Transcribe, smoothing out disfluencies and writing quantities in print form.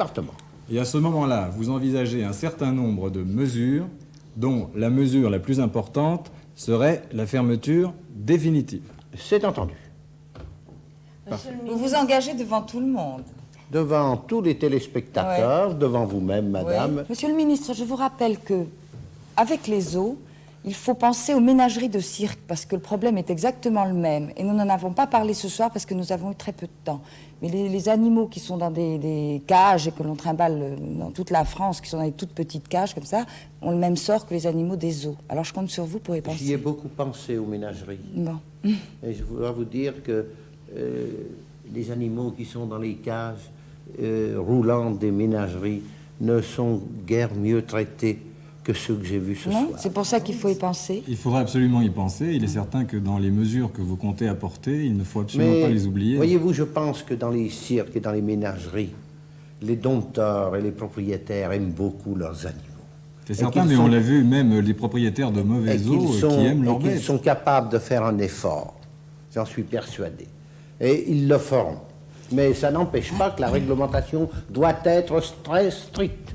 département. Et à ce moment-là, vous envisagez un certain nombre de mesures, dont la mesure la plus importante serait la fermeture définitive. C'est entendu. Vous vous engagez devant tout le monde. Devant tous les téléspectateurs, devant vous-même, madame. Oui. Monsieur le ministre, je vous rappelle que, avec les zoos, il faut penser aux ménageries de cirque, parce que le problème est exactement le même. Et nous n'en avons pas parlé ce soir parce que nous avons eu très peu de temps. Mais les animaux qui sont dans des cages et que l'on trimballe dans toute la France, qui sont dans des toutes petites cages comme ça, ont le même sort que les animaux des zoos. Alors je compte sur vous pour y penser. J'y ai beaucoup pensé aux ménageries. Bon. Et je voudrais vous dire que les animaux qui sont dans les cages roulantes des ménageries ne sont guère mieux traités que ceux que j'ai vus ce soir. C'est pour ça qu'il faut y penser. Il faudra absolument y penser. Il est certain que dans les mesures que vous comptez apporter, il ne faut absolument pas les oublier. Voyez-vous, je pense que dans les cirques et dans les ménageries, les dompteurs et les propriétaires aiment beaucoup leurs animaux. C'est certain, mais on l'a vu, même les propriétaires de mauvais os qui aiment leurs bêtes. Ils sont capables de faire un effort, j'en suis persuadé. Et ils le feront. Mais ça n'empêche pas que la réglementation doit être très stricte.